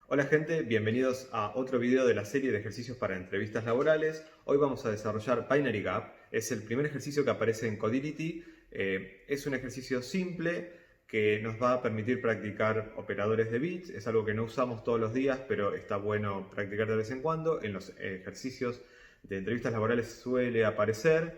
Hola gente, bienvenidos a otro video de la serie de ejercicios para entrevistas laborales. Hoy vamos a desarrollar Binary Gap. Es el primer ejercicio que aparece en Codility. Es un ejercicio simple que nos va a permitir practicar operadores de bits. Es algo que no usamos todos los días, pero está bueno practicar de vez en cuando. En los ejercicios de entrevistas laborales suele aparecer.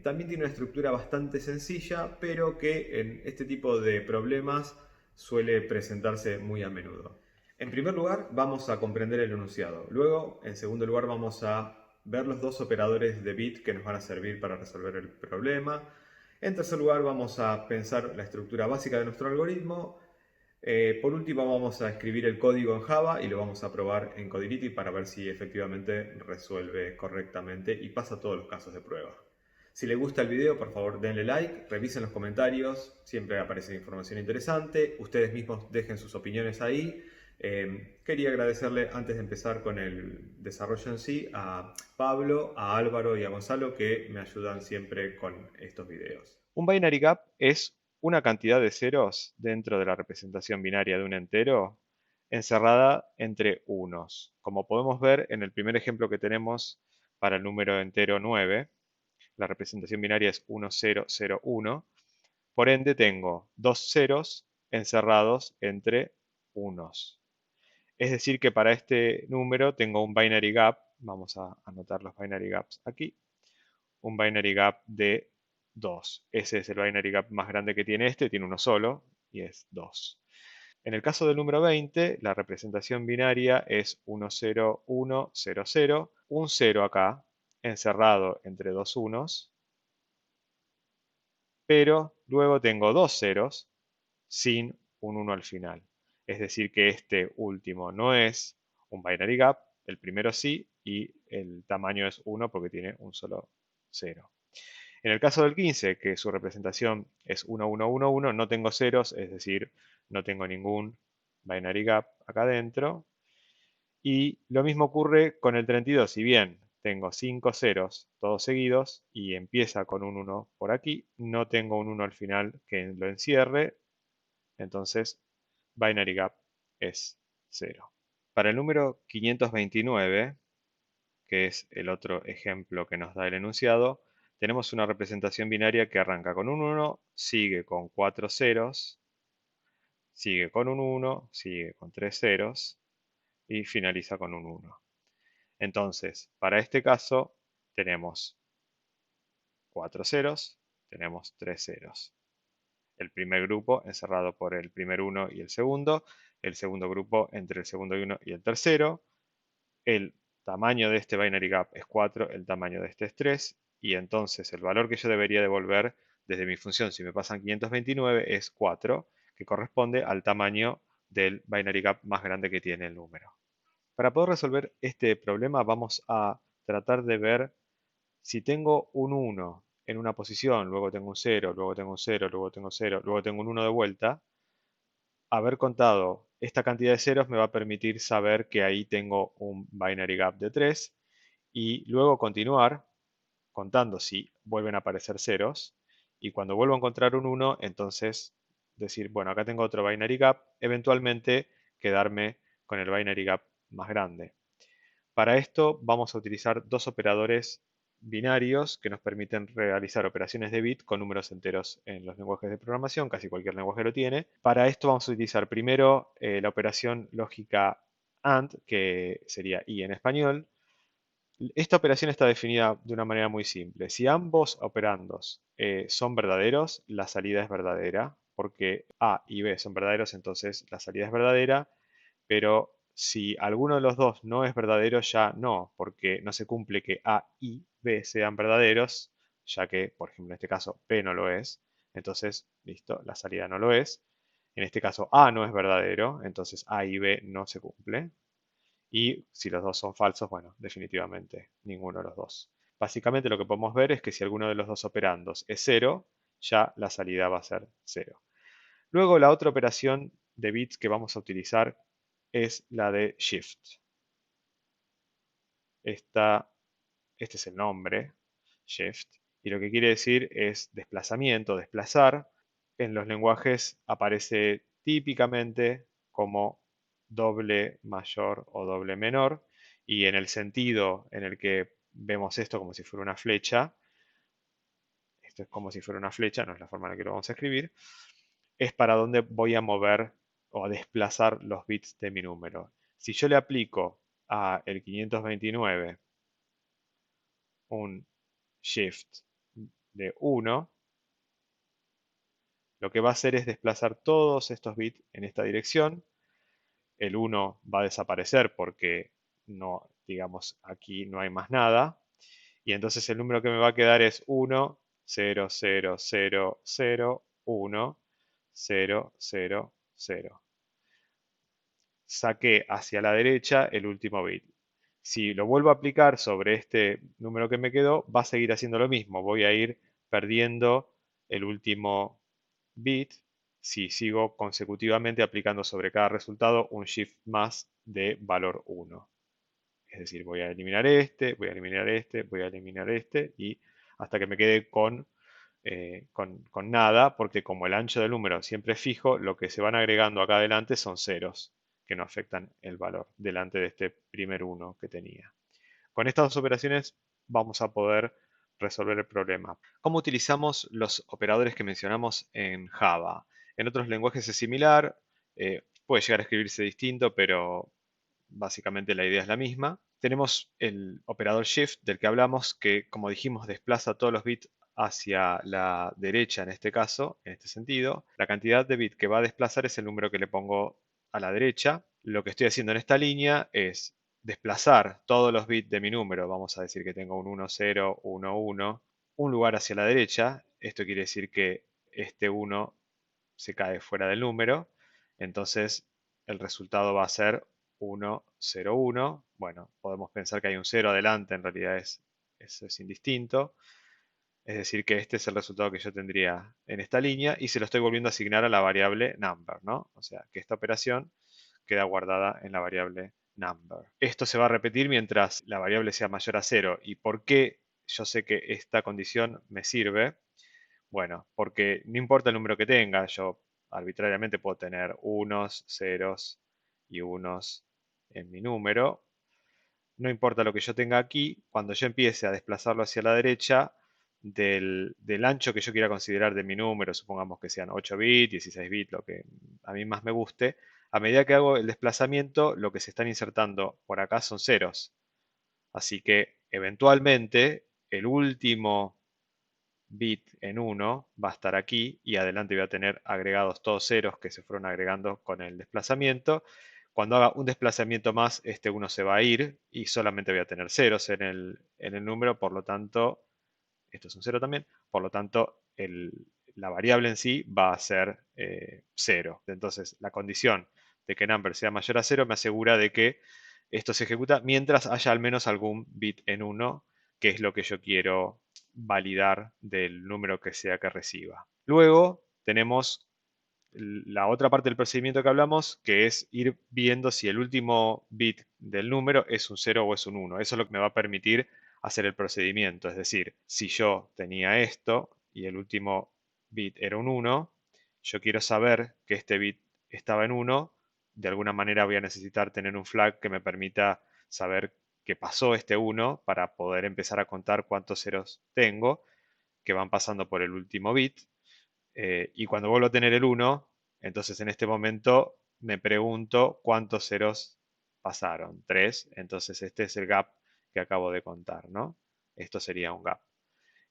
También tiene una estructura bastante sencilla, pero que en este tipo de problemas suele presentarse muy a menudo. En primer lugar, vamos a comprender el enunciado. Luego, en segundo lugar, vamos a ver los dos operadores de bit que nos van a servir para resolver el problema. En tercer lugar, vamos a pensar la estructura básica de nuestro algoritmo. Por último, vamos a escribir el código en Java y lo vamos a probar en Codility para ver si efectivamente resuelve correctamente y pasa todos los casos de prueba. Si les gusta el video, por favor denle like, revisen los comentarios, siempre aparece información interesante, ustedes mismos dejen sus opiniones ahí. Quería agradecerle antes de empezar con el desarrollo en sí a Pablo, a Álvaro y a Gonzalo que me ayudan siempre con estos videos. Un binary gap es una cantidad de ceros dentro de la representación binaria de un entero encerrada entre unos. Como podemos ver en el primer ejemplo que tenemos para el número entero 9, la representación binaria es 1001. Por ende tengo dos ceros encerrados entre unos. Es decir que para este número tengo un binary gap, vamos a anotar los binary gaps aquí, un binary gap de 2. Ese es el binary gap más grande que tiene este, tiene uno solo y es 2. En el caso del número 20, la representación binaria es 1, 0, 1, 0, 0, un 0 acá, encerrado entre dos unos, pero luego tengo dos ceros sin un 1 al final. Es decir que este último no es un binary gap, el primero sí, y el tamaño es 1 porque tiene un solo 0. En el caso del 15, que su representación es 1, 1, 1, 1, no tengo ceros, es decir, no tengo ningún binary gap acá adentro. Y lo mismo ocurre con el 32, si bien tengo 5 ceros todos seguidos y empieza con un 1 por aquí, no tengo un 1 al final que lo encierre, entonces binary gap es 0. Para el número 529, que es el otro ejemplo que nos da el enunciado, tenemos una representación binaria que arranca con un 1, sigue con 4 ceros, sigue con un 1, sigue con 3 ceros y finaliza con un 1. Entonces, para este caso tenemos 4 ceros, tenemos 3 ceros. El primer grupo encerrado por el primer 1 y el segundo grupo entre el segundo 1 y el tercero, el tamaño de este binary gap es 4, el tamaño de este es 3, y entonces el valor que yo debería devolver desde mi función, si me pasan 529, es 4, que corresponde al tamaño del binary gap más grande que tiene el número. Para poder resolver este problema vamos a tratar de ver si tengo un 1 en una posición, luego tengo un 0, luego tengo un 0, luego tengo 0, luego tengo un 1 de vuelta, haber contado esta cantidad de ceros me va a permitir saber que ahí tengo un binary gap de 3 y luego continuar contando si vuelven a aparecer ceros y cuando vuelvo a encontrar un 1, entonces decir, bueno, acá tengo otro binary gap, eventualmente quedarme con el binary gap más grande. Para esto vamos a utilizar dos operadores binarios que nos permiten realizar operaciones de bit con números enteros en los lenguajes de programación, casi cualquier lenguaje lo tiene. Para esto vamos a utilizar primero la operación lógica AND, que sería I en español. Esta operación está definida de una manera muy simple. Si ambos operandos son verdaderos, la salida es verdadera, porque A y B son verdaderos, entonces la salida es verdadera, pero si alguno de los dos no es verdadero, ya no, porque no se cumple que A y B sean verdaderos, ya que, por ejemplo, en este caso P no lo es, entonces, listo, la salida no lo es. En este caso A no es verdadero, entonces A y B no se cumple. Y si los dos son falsos, bueno, definitivamente ninguno de los dos. Básicamente lo que podemos ver es que si alguno de los dos operandos es cero, ya la salida va a ser cero. Luego la otra operación de bits que vamos a utilizar es la de shift. Este es el nombre, shift, y lo que quiere decir es desplazamiento, desplazar. En los lenguajes aparece típicamente como doble mayor o doble menor, y en el sentido en el que vemos esto como si fuera una flecha, esto es como si fuera una flecha, no es la forma en la que lo vamos a escribir, es para donde voy a mover o a desplazar los bits de mi número. Si yo le aplico a el 529 un shift de 1, lo que va a hacer es desplazar todos estos bits en esta dirección. El 1 va a desaparecer porque no, digamos, aquí no hay más nada. Y entonces el número que me va a quedar es 1, 0, 0, 0, 0, 1, 0, 0, 0. Saqué hacia la derecha el último bit. Si lo vuelvo a aplicar sobre este número que me quedó, va a seguir haciendo lo mismo. Voy a ir perdiendo el último bit si sigo consecutivamente aplicando sobre cada resultado un shift más de valor 1. Es decir, voy a eliminar este, voy a eliminar este, voy a eliminar este y hasta que me quede con nada, porque como el ancho del número siempre es fijo, lo que se van agregando acá adelante son ceros que no afectan el valor delante de este primer 1 que tenía. Con estas dos operaciones vamos a poder resolver el problema. ¿Cómo utilizamos los operadores que mencionamos en Java? En otros lenguajes es similar, puede llegar a escribirse distinto, pero básicamente la idea es la misma. Tenemos el operador shift del que hablamos, que como dijimos desplaza todos los bits hacia la derecha en este caso, en este sentido. La cantidad de bits que va a desplazar es el número que le pongo a la derecha. Lo que estoy haciendo en esta línea es desplazar todos los bits de mi número. Vamos a decir que tengo un 1, 0, 1, 1, un lugar hacia la derecha. Esto quiere decir que este 1 se cae fuera del número. Entonces el resultado va a ser 1, 0, 1. Bueno, podemos pensar que hay un 0 adelante, en realidad eso es indistinto. Es decir, que este es el resultado que yo tendría en esta línea y se lo estoy volviendo a asignar a la variable number, ¿no? O sea, que esta operación queda guardada en la variable number. Esto se va a repetir mientras la variable sea mayor a 0. ¿Y por qué yo sé que esta condición me sirve? Bueno, porque no importa el número que tenga, yo arbitrariamente puedo tener unos, ceros y unos en mi número. No importa lo que yo tenga aquí, cuando yo empiece a desplazarlo hacia la derecha, del ancho que yo quiera considerar de mi número, supongamos que sean 8 bits, 16 bits, lo que a mí más me guste, a medida que hago el desplazamiento, lo que se están insertando por acá son ceros. Así que eventualmente el último bit en 1 va a estar aquí y adelante voy a tener agregados todos ceros que se fueron agregando con el desplazamiento. Cuando haga un desplazamiento más, este 1 se va a ir y solamente voy a tener ceros en el número, por lo tanto, esto es un 0 también, por lo tanto, la variable en sí va a ser 0. Entonces, la condición de que number sea mayor a 0 me asegura de que esto se ejecuta mientras haya al menos algún bit en 1, que es lo que yo quiero validar del número que sea que reciba. Luego tenemos la otra parte del procedimiento que hablamos, que es ir viendo si el último bit del número es un 0 o es un 1. Eso es lo que me va a permitir hacer el procedimiento. Es decir, si yo tenía esto y el último bit era un 1, yo quiero saber que este bit estaba en 1. De alguna manera voy a necesitar tener un flag que me permita saber que pasó este 1 para poder empezar a contar cuántos ceros tengo que van pasando por el último bit. Y cuando vuelvo a tener el 1, entonces en este momento me pregunto cuántos ceros pasaron. 3. Entonces este es el gap que acabo de contar, ¿no? Esto sería un gap.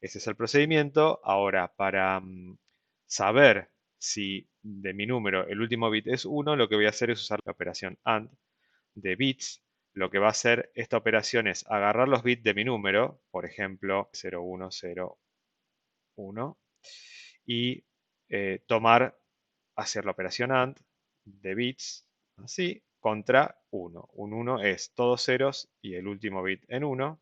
Ese es el procedimiento. Ahora, para saber si de mi número el último bit es 1, lo que voy a hacer es usar la operación AND de bits. Lo que va a hacer esta operación es agarrar los bits de mi número, por ejemplo, 0, 1, 0, 1, y hacer la operación AND de bits, así, contra 1. Un 1 es todos ceros y el último bit en 1.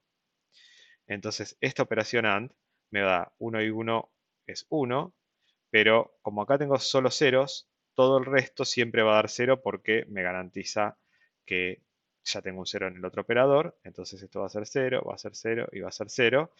Entonces, esta operación AND me da 1 y 1 es 1, pero como acá tengo solo ceros, todo el resto siempre va a dar 0 porque me garantiza que ya tengo un 0 en el otro operador. Entonces esto va a ser 0, va a ser 0 y va a ser 0.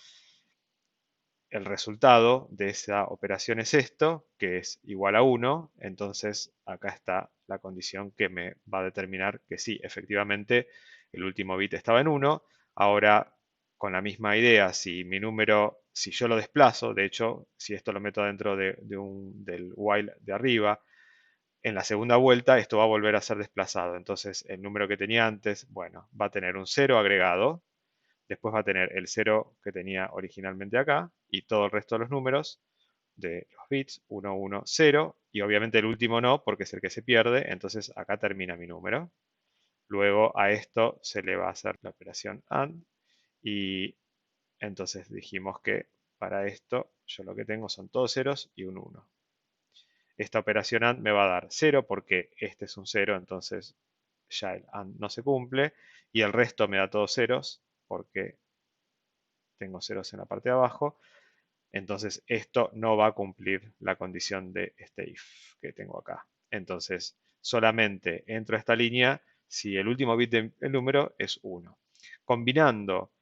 el resultado de esa operación es esto, que es igual a 1, entonces acá está la condición que me va a determinar que sí, efectivamente, el último bit estaba en 1. Ahora, con la misma idea, si mi número, si yo lo desplazo, de hecho, si esto lo meto dentro del while de arriba, en la segunda vuelta esto va a volver a ser desplazado. Entonces, el número que tenía antes, bueno, va a tener un 0 agregado. Después va a tener el 0 que tenía originalmente acá y todo el resto de los números de los bits, 1, 1, 0. Y obviamente el último no, porque es el que se pierde. Entonces acá termina mi número. Luego a esto se le va a hacer la operación AND. Y entonces dijimos que para esto yo lo que tengo son todos ceros y un 1. Esta operación AND me va a dar 0 porque este es un 0, entonces ya el AND no se cumple. Y el resto me da todos ceros porque tengo ceros en la parte de abajo. Entonces esto no va a cumplir la condición de este if que tengo acá. Entonces solamente entro a esta línea si el último bit del número es 1. Combinando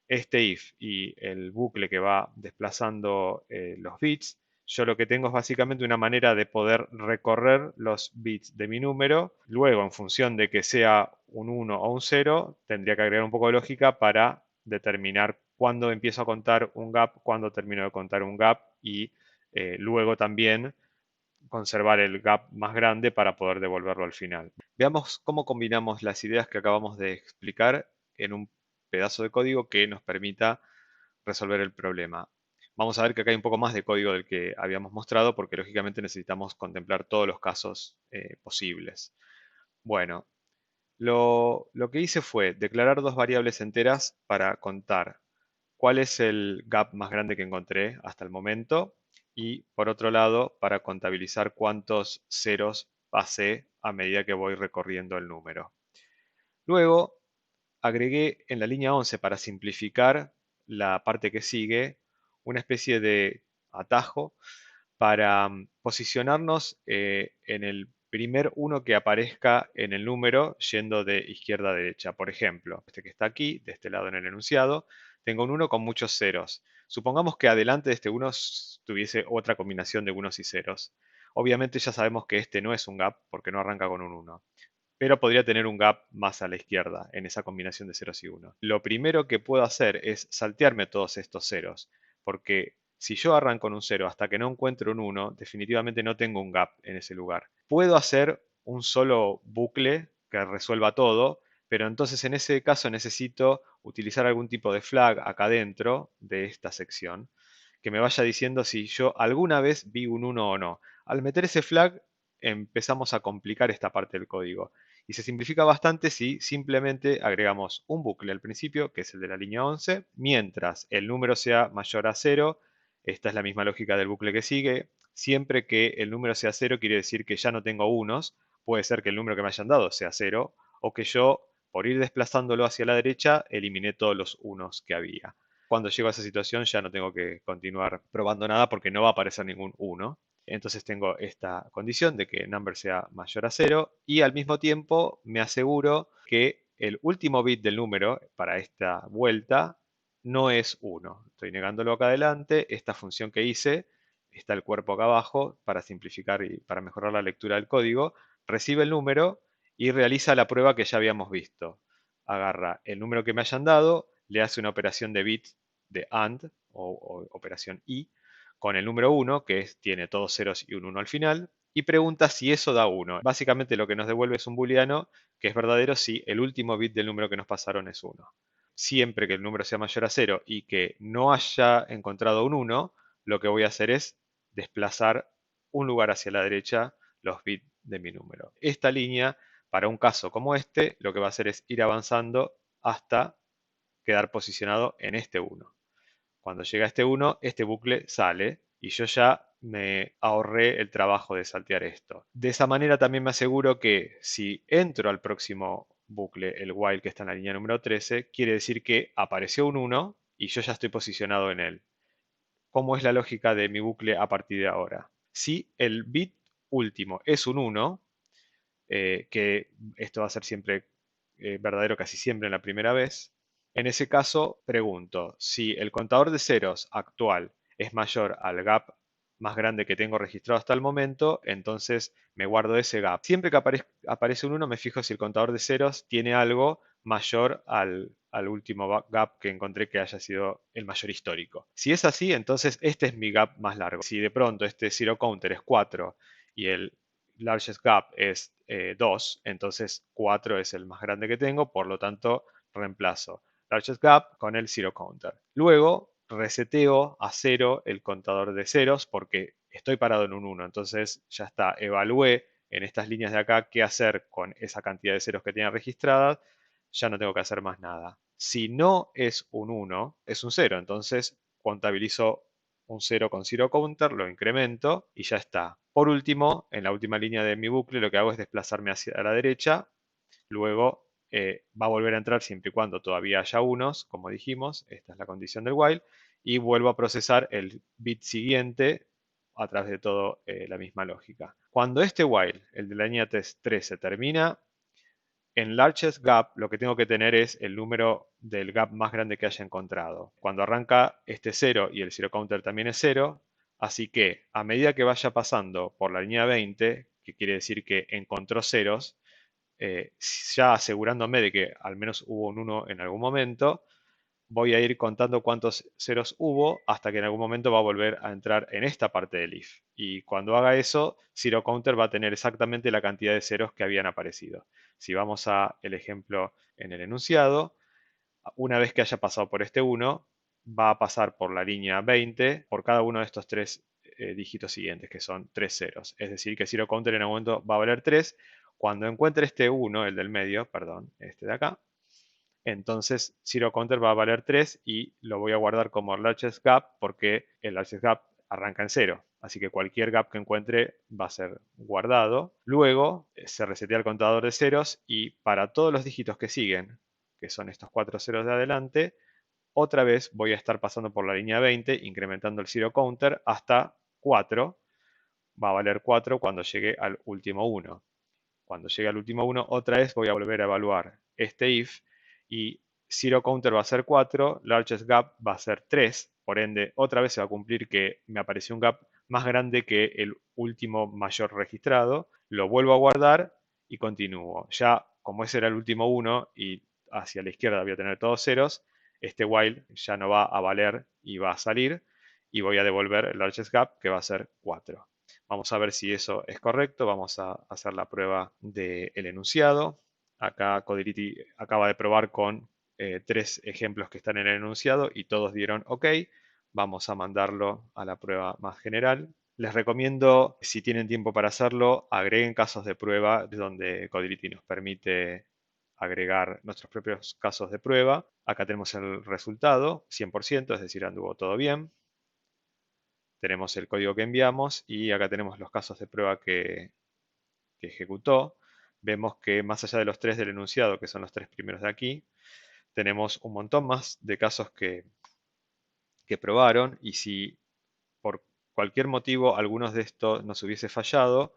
este if y el bucle que va desplazando los bits, yo lo que tengo es básicamente una manera de poder recorrer los bits de mi número. Luego, en función de que sea un 1 o un 0, tendría que agregar un poco de lógica para determinar cuándo empiezo a contar un gap, cuándo termino de contar un gap y luego también conservar el gap más grande para poder devolverlo al final. Veamos cómo combinamos las ideas que acabamos de explicar en un pedazo de código que nos permita resolver el problema. Vamos a ver que acá hay un poco más de código del que habíamos mostrado porque lógicamente necesitamos contemplar todos los casos posibles. Bueno, lo que hice fue declarar dos variables enteras para contar cuál es el gap más grande que encontré hasta el momento y por otro lado para contabilizar cuántos ceros pasé a medida que voy recorriendo el número. Luego agregué en la línea 11 para simplificar la parte que sigue una especie de atajo para posicionarnos en el primer uno que aparezca en el número yendo de izquierda a derecha. Por ejemplo, este que está aquí, de este lado en el enunciado, tengo un 1 con muchos ceros. Supongamos que adelante de este 1 tuviese otra combinación de unos y ceros. Obviamente ya sabemos que este no es un gap porque no arranca con un 1, pero podría tener un gap más a la izquierda en esa combinación de ceros y 1. Lo primero que puedo hacer es saltearme todos estos ceros, porque si yo arranco con un 0 hasta que no encuentro un 1, definitivamente no tengo un gap en ese lugar. Puedo hacer un solo bucle que resuelva todo, pero entonces en ese caso necesito utilizar algún tipo de flag acá dentro de esta sección que me vaya diciendo si yo alguna vez vi un 1 o no. Al meter ese flag empezamos a complicar esta parte del código y se simplifica bastante si simplemente agregamos un bucle al principio, que es el de la línea 11, mientras el número sea mayor a 0. Esta es la misma lógica del bucle que sigue. Siempre que el número sea 0 quiere decir que ya no tengo unos. Puede ser que el número que me hayan dado sea 0 o que yo, por ir desplazándolo hacia la derecha, eliminé todos los unos que había. Cuando llego a esa situación ya no tengo que continuar probando nada porque no va a aparecer ningún 1. Entonces tengo esta condición de que number sea mayor a 0 y al mismo tiempo me aseguro que el último bit del número para esta vuelta no es 1. Estoy negándolo acá adelante. Esta función que hice, está el cuerpo acá abajo para simplificar y para mejorar la lectura del código, recibe el número y realiza la prueba que ya habíamos visto. Agarra el número que me hayan dado, le hace una operación de bit de AND o operación I con el número 1, que tiene todos ceros y un 1 al final, y pregunta si eso da 1. Básicamente lo que nos devuelve es un booleano que es verdadero si el último bit del número que nos pasaron es 1. Siempre que el número sea mayor a 0 y que no haya encontrado un 1, lo que voy a hacer es desplazar un lugar hacia la derecha los bits de mi número. Esta línea, para un caso como este, lo que va a hacer es ir avanzando hasta quedar posicionado en este 1. Cuando llega este 1, este bucle sale y yo ya me ahorré el trabajo de saltear esto. De esa manera también me aseguro que si entro al próximo bucle, el while que está en la línea número 13, quiere decir que apareció un 1 y yo ya estoy posicionado en él. ¿Cómo es la lógica de mi bucle a partir de ahora? Si el bit último es un 1, que esto va a ser siempre verdadero casi siempre en la primera vez. En ese caso, pregunto, si el contador de ceros actual es mayor al gap más grande que tengo registrado hasta el momento, entonces me guardo ese gap. Siempre que aparece un 1 me fijo si el contador de ceros tiene algo mayor al último gap que encontré que haya sido el mayor histórico. Si es así, entonces este es mi gap más largo. Si de pronto este zero counter es 4 y el largest gap es 2, entonces 4 es el más grande que tengo, por lo tanto reemplazo largest gap con el zero counter. Luego reseteo a 0 el contador de ceros porque estoy parado en un 1, entonces ya está, evalué en estas líneas de acá qué hacer con esa cantidad de ceros que tenía registradas, ya no tengo que hacer más nada. Si no es un 1, es un 0, entonces contabilizo un 0 con zero counter, lo incremento y ya está. Por último, en la última línea de mi bucle lo que hago es desplazarme hacia la derecha, luego va a volver a entrar siempre y cuando todavía haya unos, como dijimos, esta es la condición del while, y vuelvo a procesar el bit siguiente a través de toda la misma lógica. Cuando este while, el de la línea 3, se termina, en largest gap lo que tengo que tener es el número del gap más grande que haya encontrado. Cuando arranca este 0 y el zero counter también es 0, así que a medida que vaya pasando por la línea 20, que quiere decir que encontró ceros, ya asegurándome de que al menos hubo un 1 en algún momento, voy a ir contando cuántos ceros hubo hasta que en algún momento va a volver a entrar en esta parte del if. Y cuando haga eso, zero counter va a tener exactamente la cantidad de ceros que habían aparecido. Si vamos a el ejemplo en el enunciado, una vez que haya pasado por este 1, va a pasar por la línea 20 por cada uno de estos tres dígitos siguientes, que son 3 ceros. Es decir, que zero counter en algún momento va a valer 3. Cuando encuentre este 1, el del medio, perdón, este de acá, entonces zero counter va a valer 3 y lo voy a guardar como largest gap porque el largest gap arranca en 0. Así que cualquier gap que encuentre va a ser guardado. Luego se resetea el contador de ceros y para todos los dígitos que siguen, que son estos 4 ceros de adelante, otra vez voy a estar pasando por la línea 20, incrementando el zero counter hasta 4. Va a valer 4 cuando llegue al último 1. Cuando llegue al último 1, otra vez voy a volver a evaluar este if y zero counter va a ser 4, largest gap va a ser 3, por ende otra vez se va a cumplir que me apareció un gap más grande que el último mayor registrado, lo vuelvo a guardar y continúo. Ya como ese era el último 1 y hacia la izquierda voy a tener todos ceros, este while ya no va a valer y va a salir y voy a devolver el largest gap que va a ser 4. Vamos a ver si eso es correcto. Vamos a hacer la prueba del enunciado. Acá Codiriti acaba de probar con 3 ejemplos que están en el enunciado y todos dieron OK. Vamos a mandarlo a la prueba más general. Les recomiendo, si tienen tiempo para hacerlo, agreguen casos de prueba donde Codiriti nos permite agregar nuestros propios casos de prueba. Acá tenemos el resultado, 100%, es decir, anduvo todo bien. Tenemos el código que enviamos y acá tenemos los casos de prueba que ejecutó. Vemos que más allá de los 3 del enunciado, que son los 3 primeros de aquí, tenemos un montón más de casos que probaron y si por cualquier motivo algunos de estos nos hubiese fallado,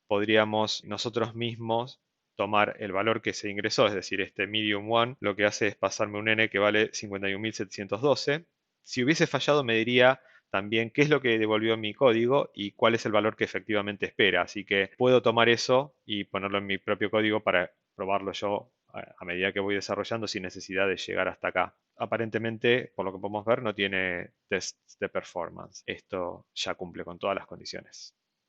podríamos nosotros mismos tomar el valor que se ingresó, es decir, este medium one, lo que hace es pasarme un n que vale 51.712. Si hubiese fallado me diría también qué es lo que devolvió mi código y cuál es el valor que efectivamente espera. Así que puedo tomar eso y ponerlo en mi propio código para probarlo yo a medida que voy desarrollando sin necesidad de llegar hasta acá. Aparentemente, por lo que podemos ver, no tiene tests de performance. Esto ya cumple con todas las condiciones.